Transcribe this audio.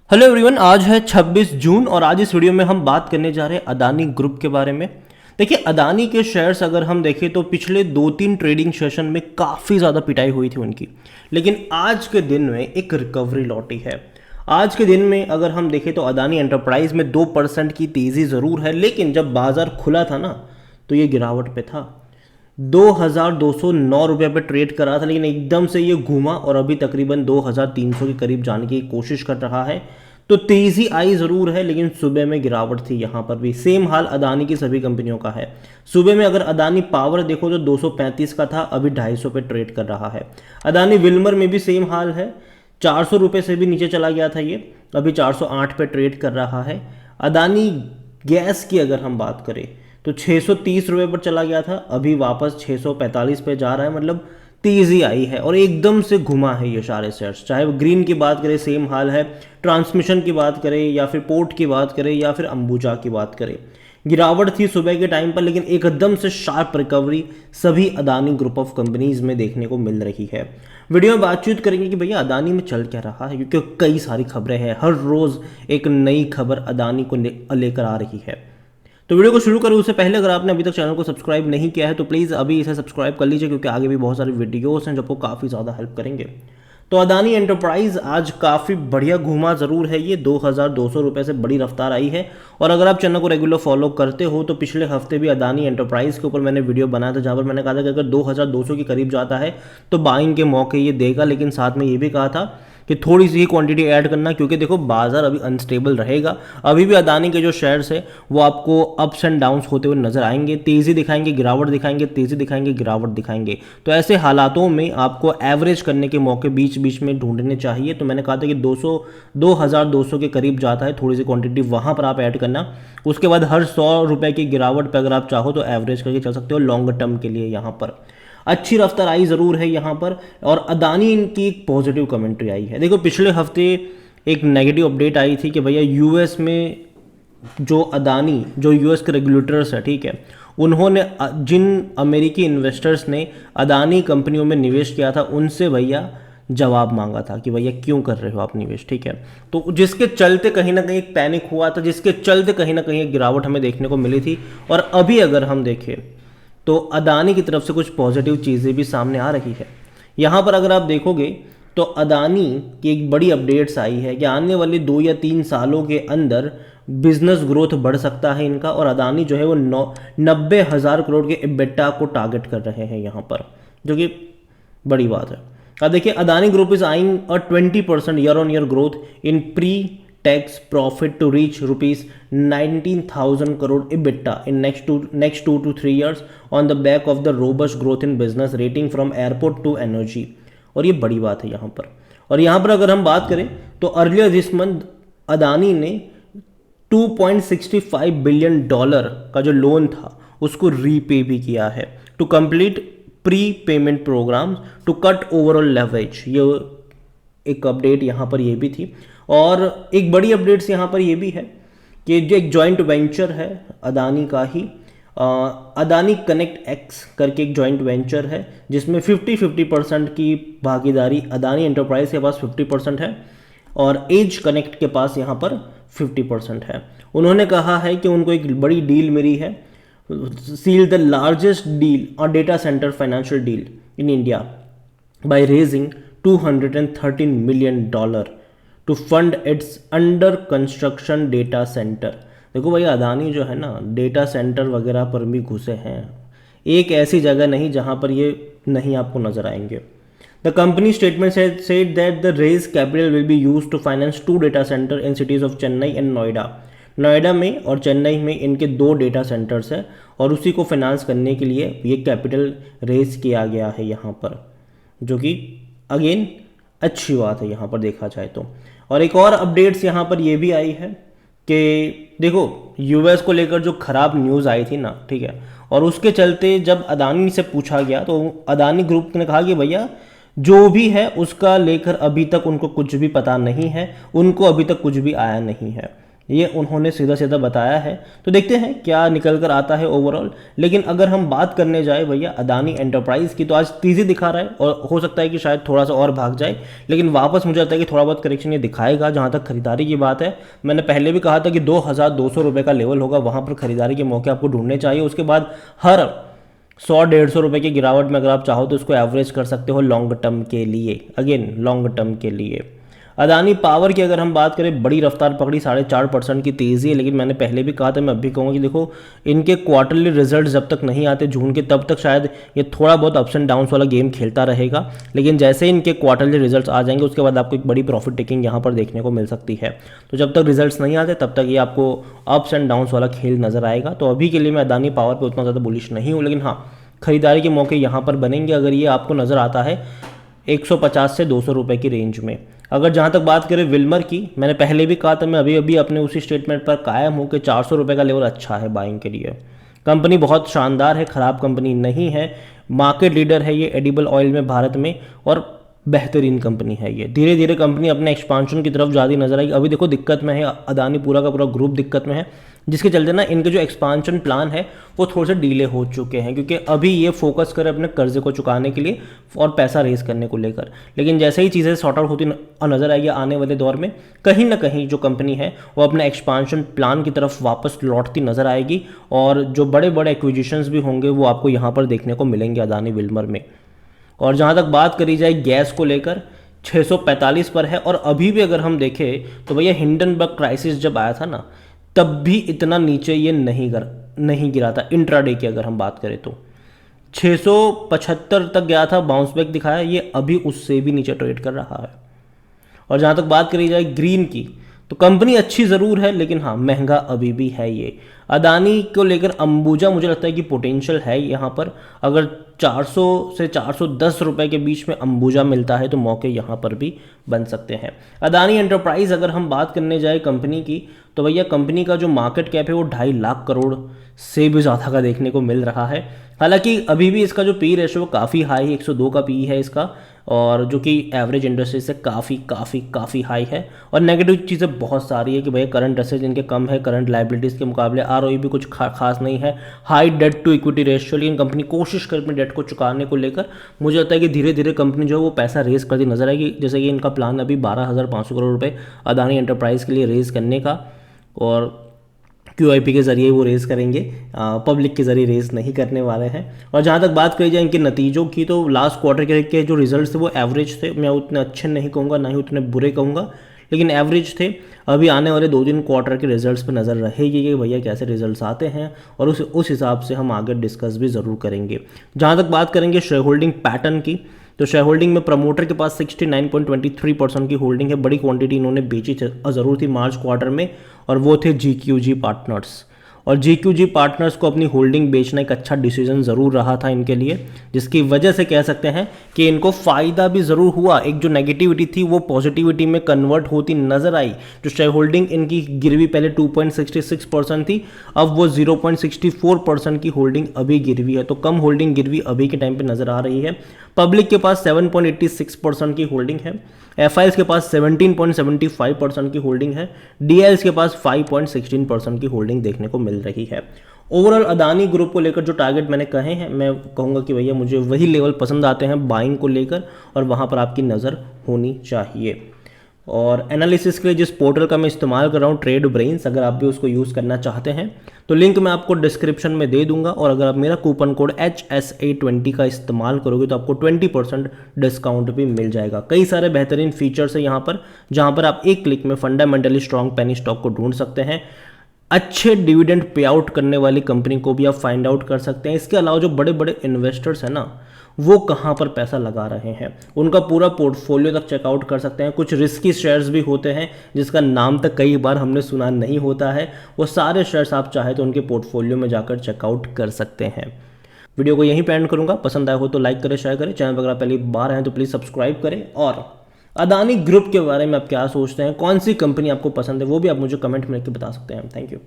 Hello everyone, आज है 26 जून और आज इस वीडियो में हम बात करने जा रहे हैं अदानी ग्रुप के बारे में। देखिए, अदानी के शेयर्स अगर हम देखें तो पिछले 2-3 ट्रेडिंग सेशन में काफ़ी ज़्यादा पिटाई हुई थी उनकी, लेकिन आज के दिन में एक रिकवरी लौटी है। आज के दिन में अगर हम देखें तो अदानी एंटरप्राइज में 2% की तेज़ी ज़रूर है, लेकिन जब बाज़ार खुला था ना तो ये गिरावट पे था। 2209 रुपये पे ट्रेड कर रहा था, लेकिन एकदम से ये घूमा और अभी तकरीबन 2300 के करीब जाने की कोशिश कर रहा है। तो तेज़ी आई ज़रूर है, लेकिन सुबह में गिरावट थी। यहाँ पर भी सेम हाल अदानी की सभी कंपनियों का है। सुबह में अगर अदानी पावर देखो तो 235 का था, अभी 250 पे ट्रेड कर रहा है। अदानी विल्मर में भी सेम हाल है, 400 रुपये से भी नीचे चला गया था ये, अभी 408 पे ट्रेड कर रहा है। अदानी गैस की अगर हम बात करें तो 630 रुपये पर चला गया था, अभी वापस 645 पे जा रहा है। मतलब तेज़ी आई है और एकदम से घुमा है ये सारे शेयर्स। चाहे वो ग्रीन की बात करें सेम हाल है, ट्रांसमिशन की बात करें या फिर पोर्ट की बात करें या फिर अंबुजा की बात करें, गिरावट थी सुबह के टाइम पर, लेकिन एकदम से शार्प रिकवरी सभी अदानी ग्रुप ऑफ कंपनीज में देखने को मिल रही है। वीडियो में बातचीत करेंगे कि भैया अदानी में चल क्या रहा है, क्योंकि कई सारी खबरें हैं, हर रोज़ एक नई खबर अदानी को लेकर आ रही है। तो वीडियो को शुरू करें उससे पहले अगर आपने अभी तक चैनल को सब्सक्राइब नहीं किया है तो प्लीज़ अभी इसे सब्सक्राइब कर लीजिए, क्योंकि आगे भी बहुत सारे वीडियोस हैं जो आपको काफ़ी ज़्यादा हेल्प करेंगे। तो अदानी एंटरप्राइज आज काफ़ी बढ़िया घूमा ज़रूर है, ये 2200 रुपये से बड़ी रफ्तार आई है। और अगर आप चैनल को रेगुलर फॉलो करते हो तो पिछले हफ्ते भी अदानी एंटरप्राइज के ऊपर मैंने वीडियो बनाया था, जहाँ पर मैंने कहा था कि अगर 2200 के करीब जाता है तो बाइंग के मौके ये देगा, लेकिन साथ में ये भी कहा था कि थोड़ी सी ही क्वांटिटी ऐड करना, क्योंकि देखो बाजार अभी अनस्टेबल रहेगा। अभी भी अदानी के जो शेयर्स है वो आपको अप्स एंड डाउन्स होते हुए नजर आएंगे, तेज़ी दिखाएंगे, गिरावट दिखाएंगे, तेज़ी दिखाएंगे, गिरावट दिखाएंगे। तो ऐसे हालातों में आपको एवरेज करने के मौके बीच बीच में ढूंढने चाहिए। तो मैंने कहा था कि 2200 के करीब जाता है, थोड़ी सी क्वांटिटी वहाँ पर आप ऐड करना। उसके बाद हर 100 रुपये की गिरावट पर अगर आप चाहो तो एवरेज करके चल सकते हो लॉन्ग टर्म के लिए। यहाँ पर अच्छी रफ्तार आई ज़रूर है यहाँ पर, और अदानी इनकी एक पॉजिटिव कमेंट्री आई है। देखो, पिछले हफ्ते एक नेगेटिव अपडेट आई थी कि भैया यूएस में जो यूएस के रेगुलेटर्स है, ठीक है, उन्होंने जिन अमेरिकी इन्वेस्टर्स ने अदानी कंपनियों में निवेश किया था उनसे भैया जवाब मांगा था कि भैया क्यों कर रहे हो आप निवेश, ठीक है। तो जिसके चलते कहीं ना कहीं एक पैनिक हुआ था, जिसके चलते कहीं ना कहीं एक गिरावट हमें देखने को मिली थी। और अभी अगर हम देखें तो अदानी की तरफ से कुछ पॉजिटिव चीज़ें भी सामने आ रही है। यहाँ पर अगर आप देखोगे तो अदानी की एक बड़ी अपडेट्स आई है कि आने वाले 2 या 3 सालों के अंदर बिजनेस ग्रोथ बढ़ सकता है इनका, और अदानी जो है वो 90,000 करोड़ के EBITDA को टारगेट कर रहे हैं यहाँ पर, जो कि बड़ी बात है। अब देखिए, Adani group is eyeing a 20% year on year growth in pre tax profit to reach rupees 19,000 crore EBITDA in next 2 to 3 years on the back of the robust growth in business rating from airport to energy। और ये बड़ी बात है यहाँ पर। और यहाँ पर अगर हम बात करें तो अर्लियर दिस मंथ अदानी ने $2.65 बिलियन का जो लोन था उसको रीपे भी किया है to complete pre payment program to cut overall leverage. ये एक अपडेट यहाँ पर ये भी थी। और एक बड़ी अपडेट्स यहाँ पर ये भी है कि जो एक जॉइंट वेंचर है अदानी का ही, अदानी कनेक्ट एक्स करके एक जॉइंट वेंचर है, जिसमें 50-50% की भागीदारी अदानी एंटरप्राइज के पास 50% है और एज कनेक्ट के पास यहाँ पर 50% है। उन्होंने कहा है कि उनको एक बड़ी डील मिली है, सील द लार्जेस्ट डील और data centre financial deal in India by raising $213 million to fund its under construction data centre. देखो भैया, अदानी जो है ना डेटा सेंटर वगैरह पर भी घुसे हैं, एक ऐसी जगह नहीं जहां पर ये नहीं आपको नजर आएंगे। The company statement said that the raise capital will be used to finance 2 data centre in cities of Chennai and Noida. Noida में और चेन्नई में इनके 2 डेटा सेंटर्स हैं, और उसी को फाइनेंस करने के लिए ये कैपिटल रेज किया गया है यहाँ पर, जो कि अगेन अच्छी बात है यहाँ पर देखा जाए तो। और एक और अपडेट्स यहाँ पर ये भी आई है कि देखो, यूएस को लेकर जो खराब न्यूज़ आई थी ना, ठीक है, और उसके चलते जब अदानी से पूछा गया तो अदानी ग्रुप ने कहा कि भैया जो भी है उसका लेकर अभी तक उनको कुछ भी पता नहीं है, उनको अभी तक कुछ भी आया नहीं है। ये उन्होंने सीधा सीधा बताया है। तो देखते हैं क्या निकल कर आता है ओवरऑल। लेकिन अगर हम बात करने जाए भैया अदानी एंटरप्राइज की, तो आज तेजी दिखा रहा है और हो सकता है कि शायद थोड़ा सा और भाग जाए, लेकिन वापस मुझे लगता है कि थोड़ा बहुत करेक्शन ये दिखाएगा। जहाँ तक खरीदारी की बात है, मैंने पहले भी कहा था कि 2200 रुपये का लेवल होगा, वहाँ पर खरीदारी के मौके आपको ढूंढने चाहिए। उसके बाद हर 100-150 रुपये की गिरावट में अगर आप चाहो तो उसको एवरेज कर सकते हो लॉन्ग टर्म के लिए, अगेन लॉन्ग टर्म के लिए। अदानी पावर की अगर हम बात करें, बड़ी रफ्तार पकड़ी, 4.5% की तेज़ी है। लेकिन मैंने पहले भी कहा था, मैं अब भी कहूँगा कि देखो इनके क्वार्टरली रिजल्ट जब तक नहीं आते जून के, तब तक शायद ये थोड़ा बहुत अप्स एंड डाउन्स वाला गेम खेलता रहेगा। लेकिन जैसे ही इनके क्वार्टरली रिजल्ट्स आ जाएंगे, उसके बाद आपको एक बड़ी प्रॉफिट टेकिंग यहाँ पर देखने को मिल सकती है। तो जब तक रिजल्ट्स नहीं आते तब तक ये आपको अप्स एंड डाउन्स वाला खेल नजर आएगा। तो अभी के लिए मैं अदानी पावर पर उतना ज़्यादा बुलिश नहीं हूँ, लेकिन हाँ खरीदारी के मौके यहाँ पर बनेंगे अगर ये आपको नज़र आता है 150 से 200 रुपये की रेंज में। अगर जहाँ तक बात करें विल्मर की, मैंने पहले भी कहा था, मैं अभी अभी अपने उसी स्टेटमेंट पर कायम हूँ कि 400 रुपये का लेवल अच्छा है बाइंग के लिए। कंपनी बहुत शानदार है, ख़राब कंपनी नहीं है, मार्केट लीडर है ये एडिबल ऑयल में भारत में, और बेहतरीन कंपनी है ये। धीरे धीरे कंपनी अपने एक्सपांशन की तरफ ज़्यादा नजर आएगी। अभी देखो दिक्कत में है अदानी, पूरा का पूरा ग्रुप दिक्कत में है, जिसके चलते ना इनके जो एक्सपांशन प्लान है वो थोड़े से डिले हो चुके हैं, क्योंकि अभी ये फोकस करे अपने कर्जे को चुकाने के लिए और पैसा रेज करने को लेकर। लेकिन जैसे ही चीज़ें सॉर्ट आउट होती नजर आएगी आने वाले दौर में, कहीं ना कहीं जो कंपनी है वो अपने एक्सपांशन प्लान की तरफ वापस लौटती नजर आएगी, और जो बड़े बड़े एक्विजिशंस भी होंगे वो आपको यहाँ पर देखने को मिलेंगे अदानी विल्मर में। और जहाँ तक बात करी जाए गैस को लेकर, 645 पर है। और अभी भी अगर हम देखें तो भैया हिंडनबर्ग क्राइसिस जब आया था ना, तब भी इतना नीचे ये नहीं गिरा था। इंट्राडे की अगर हम बात करें तो 675 तक गया था, बाउंस बैक दिखाया, ये अभी उससे भी नीचे ट्रेड कर रहा है। और जहाँ तक बात करी जाए ग्रीन की, तो कंपनी अच्छी ज़रूर है, लेकिन हाँ महंगा अभी भी है ये। अदानी को लेकर अंबुजा मुझे लगता है कि पोटेंशियल है यहाँ पर। अगर 400 से 410 रुपए के बीच में अंबुजा मिलता है तो मौके यहाँ पर भी बन सकते हैं। अदानी एंटरप्राइज अगर हम बात करने जाए कंपनी की, तो भैया कंपनी का जो मार्केट कैप है वो 2.5 लाख करोड़ से भी ज़्यादा का देखने को मिल रहा है। हालांकि अभी भी इसका जो पी रेशो काफ़ी हाई है, 102 का पी है इसका, और जो कि एवरेज इंडस्ट्री से काफ़ी हाई है। और नेगेटिव चीज़ें बहुत सारी है कि भैया करंट एसेट्स इनके कम है करंट लाइबिलिटीज़ के मुकाबले, आरओई भी कुछ खास नहीं है, high debt to equity ratio. लेकिन कंपनी कोशिश कर अपनी डेट को चुकाने को लेकर, मुझे लगता है कि धीरे धीरे कंपनी जो है वो पैसा रेज करती नजर आएगी। जैसे कि इनका प्लान अभी 12,500 करोड़ रुपये अदानी एंटरप्राइज के लिए रेज करने का, और QIP के ज़रिए वो रेज़ करेंगे, पब्लिक के ज़रिए रेज़ नहीं करने वाले हैं। और जहाँ तक बात करी जाए इनके नतीजों की, तो लास्ट क्वार्टर के जो रिजल्ट्स थे वो एवरेज थे। मैं उतने अच्छे नहीं कहूँगा, ना ही उतने बुरे कहूँगा, लेकिन एवरेज थे। अभी आने वाले 2-3 क्वार्टर के रिजल्ट्स पर नज़र रहेगी कि भैया कैसे रिजल्ट्स आते हैं, और उस हिसाब से हम आगे डिस्कस भी ज़रूर करेंगे। जहाँ तक बात करेंगे शेयर होल्डिंग पैटर्न की, तो शेयर होल्डिंग में प्रमोटर के पास 69.23% की होल्डिंग है। बड़ी क्वांटिटी इन्होंने बेची ज़रूर थी मार्च क्वार्टर में, और वो थे GQG पार्टनर्स। और GQG पार्टनर्स को अपनी होल्डिंग बेचना एक अच्छा डिसीजन ज़रूर रहा था इनके लिए, जिसकी वजह से कह सकते हैं कि इनको फ़ायदा भी ज़रूर हुआ। एक जो नेगेटिविटी थी वो पॉजिटिविटी में कन्वर्ट होती नज़र आई। जो शेयर होल्डिंग इनकी गिरवी पहले 2.66% थी, अब वो 0.64% की होल्डिंग अभी गिरवी है। तो कम होल्डिंग गिरवी अभी के टाइम पर नज़र आ रही है। पब्लिक के पास 7.86% की होल्डिंग है, FIs के पास 17.75% की होल्डिंग है, DIs के पास 5.16% की होल्डिंग देखने को मिल रही है। ओवरऑल अदानी ग्रुप को लेकर जो टारगेट मैंने कहे हैं, मैं कहूँगा कि भैया मुझे वही लेवल पसंद आते हैं बाइंग को लेकर, और वहाँ पर आपकी नज़र होनी चाहिए। और एनालिसिस के लिए जिस पोर्टल का मैं इस्तेमाल कर रहा हूँ, ट्रेड ब्रेन्स, अगर आप भी उसको यूज़ करना चाहते हैं तो लिंक मैं आपको डिस्क्रिप्शन में दे दूंगा। और अगर आप मेरा कूपन कोड HSA20 का इस्तेमाल करोगे तो आपको 20% डिस्काउंट भी मिल जाएगा। कई सारे बेहतरीन फीचर्स है यहाँ पर, जहाँ पर आप एक क्लिक में फंडामेंटली स्ट्रॉन्ग पेनी स्टॉक को ढूंढ सकते हैं। अच्छे डिविडेंड पे आउट करने वाली कंपनी को भी आप फाइंड आउट कर सकते हैं। इसके अलावा जो बड़े बड़े इन्वेस्टर्स हैं ना, वो कहाँ पर पैसा लगा रहे हैं, उनका पूरा पोर्टफोलियो तक चेकआउट कर सकते हैं। कुछ रिस्की शेयर्स भी होते हैं जिसका नाम तक कई बार हमने सुना नहीं होता है, वो सारे शेयर्स आप चाहे तो उनके पोर्टफोलियो में जाकर चेकआउट कर सकते हैं। वीडियो को यहीं पे एंड करूँगा। पसंद आया हो तो लाइक करें, शेयर करें। चैनल पर अगर आप पहली बार आए तो प्लीज़ सब्सक्राइब करें। और अदानी ग्रुप के बारे में आप क्या सोचते हैं, कौन सी कंपनी आपको पसंद है, वो भी आप मुझे कमेंट में लिख के बता सकते हैं। Thank you.